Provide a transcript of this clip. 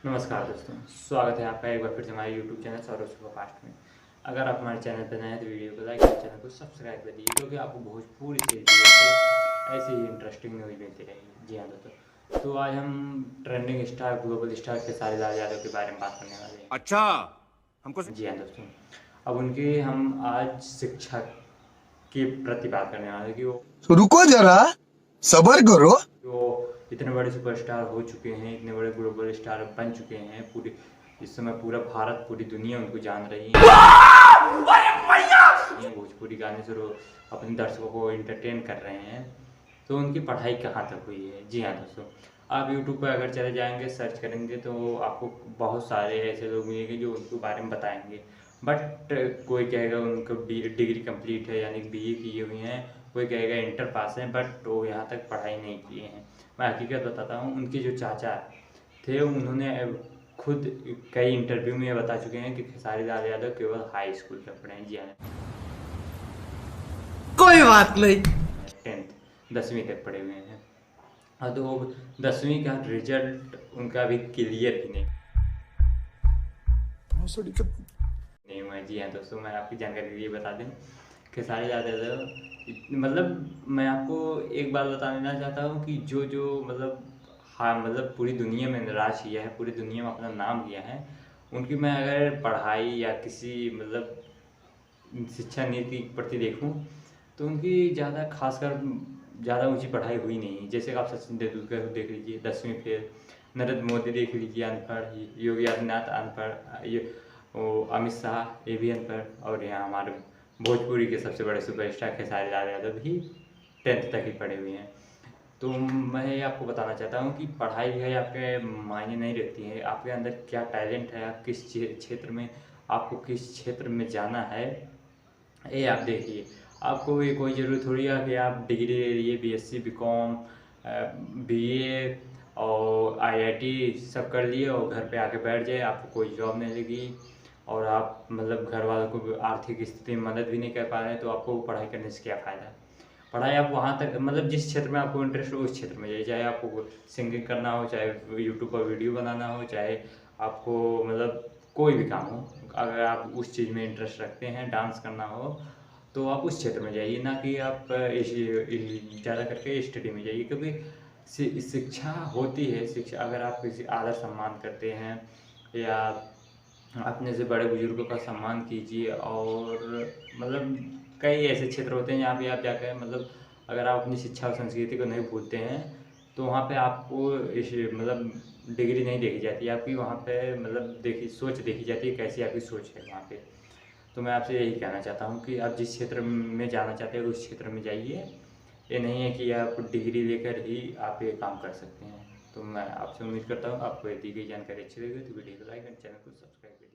नमस्कार दोस्तों, स्वागत है आपका एक बार फिर से हमारे यूट्यूब चैनल सौरभ सुपरफास्ट में। अगर आप हमारे चैनल पर नए हैं तो वीडियो को लाइक और चैनल को सब्सक्राइब कर दीजिए, क्योंकि आपको भोजपुरी से रिलेटेड ऐसे ही इंटरेस्टिंग न्यूज़ मिलती रहेगी। जी हाँ दोस्तों, तो आज हम trending star, global star Khesari Lal Yadav के बारे में बात करने वाले हैं। अच्छा हमको जी हाँ दोस्तों, अब उनकी हम आज शिक्षा के प्रति बात करने वाले हैं कि रुको जरा, सबर करो। वो इतने बड़े सुपरस्टार हो चुके हैं, इतने बड़े ग्लोबल स्टार बन चुके हैं। पूरी इस समय पूरा भारत, पूरी दुनिया उनको जान रही है। भोजपुरी गाने से अपने दर्शकों को एंटरटेन कर रहे हैं। तो उनकी पढ़ाई कहाँ तक हुई है? जी हाँ दोस्तों, आप यूट्यूब पर अगर चले जाएंगे, सर्च करेंगे तो आपको बहुत सारे ऐसे लोग मिलेंगे जो उनके बारे में बताएंगे। बट कोई कहेगा उनको डिग्री कंप्लीट है, यानी बीए किए हुए हैं, कोई कहेगा इंटर पास है, बट वो यहाँ तक पढ़ाई नहीं किए हैं। मैं हकीकत बताता हूँ, उनके जो चाचा थे उन्होंने खुद कई इंटरव्यू में बता चुके हैं कि खेसारी लाल यादव केवल हाई स्कूल तक पढ़े हैं। जी हाँ, कोई बात नहीं। 10वीं तक पढ़े हुए हैं। हाँ, तो 10वीं का रिजल्ट उनका अभी क्लियर भी नहीं हुआ है। जी हाँ दोस्तों, मैं आपकी जानकारी के लिए बता दूँ, खेसारी लाल यादव मतलब मैं आपको एक बात बता देना चाहता हूँ कि जो जो मतलब हाँ मतलब पूरी दुनिया में राज किया है, पूरी दुनिया में अपना नाम किया है, उनकी मैं अगर पढ़ाई या किसी मतलब शिक्षा नीति के प्रति देखूँ तो उनकी ज़्यादा खासकर ज़्यादा ऊंची पढ़ाई हुई नहीं। जैसे आप सचिन तेंदुलकर देख लीजिए 10वीं फेल, नरेंद्र मोदी देख लीजिए अनपढ़, योगी आदित्यनाथ अनपढ़, ये वो अमित शाह ये भी अनपढ़, और यहाँ हमारे भोजपुरी के सबसे बड़े सुपरस्टार खेसारी लाल यादव भी 10th तक ही पढ़े हुए हैं। तो मैं ये आपको बताना चाहता हूँ कि पढ़ाई लिखाई आपके मायने नहीं रखती है, आपके अंदर क्या टैलेंट है, आप किस क्षेत्र में, आपको किस क्षेत्र में जाना है, ये आप देखिए। आपको ये कोई ज़रूरत थोड़ी है कि आप डिग्री ले लिए, बीएससी, बीकॉम, बीए और आईआईटी सब कर लिए और घर पे आके बैठ जाए, आपको कोई जॉब नहीं लगी और आप मतलब घर वालों को आर्थिक स्थिति में मदद भी नहीं कर पा रहे हैं, तो आपको पढ़ाई करने से क्या फ़ायदा? पढ़ाई आप वहाँ तक मतलब जिस क्षेत्र में आपको इंटरेस्ट हो उस क्षेत्र में जाइए, चाहे आपको सिंगिंग करना हो, चाहे यूट्यूब पर वीडियो बनाना हो, चाहे आपको मतलब कोई भी काम हो, अगर आप उस चीज़ में इंटरेस्ट रखते हैं, डांस करना हो, तो आप उस क्षेत्र में जाइए, ना कि आप ज़्यादा करके स्टडी में जाइए। क्योंकि शिक्षा होती है, शिक्षा अगर आप किसी आदर सम्मान करते हैं या अपने से बड़े बुजुर्गों का सम्मान कीजिए, और मतलब कई ऐसे क्षेत्र होते हैं जहाँ पे आप जाकर मतलब अगर आप अपनी शिक्षा और संस्कृति को नहीं भूलते हैं तो वहाँ पे आपको इस मतलब डिग्री नहीं देखी जाती, आपकी वहाँ पे मतलब सोच देखी जाती है, कैसी आपकी सोच है वहाँ पे। तो मैं आपसे यही कहना चाहता हूँ कि आप जिस क्षेत्र में जाना चाहते हैं उस क्षेत्र में जाइए। ये नहीं है कि आप डिग्री लेकर ही आप ये काम कर सकते हैं। तो मैं आपसे उम्मीद करता हूँ आपको दी गई जानकारी अच्छी लगी तो वीडियो को लाइक और चैनल को सब्सक्राइब करिए।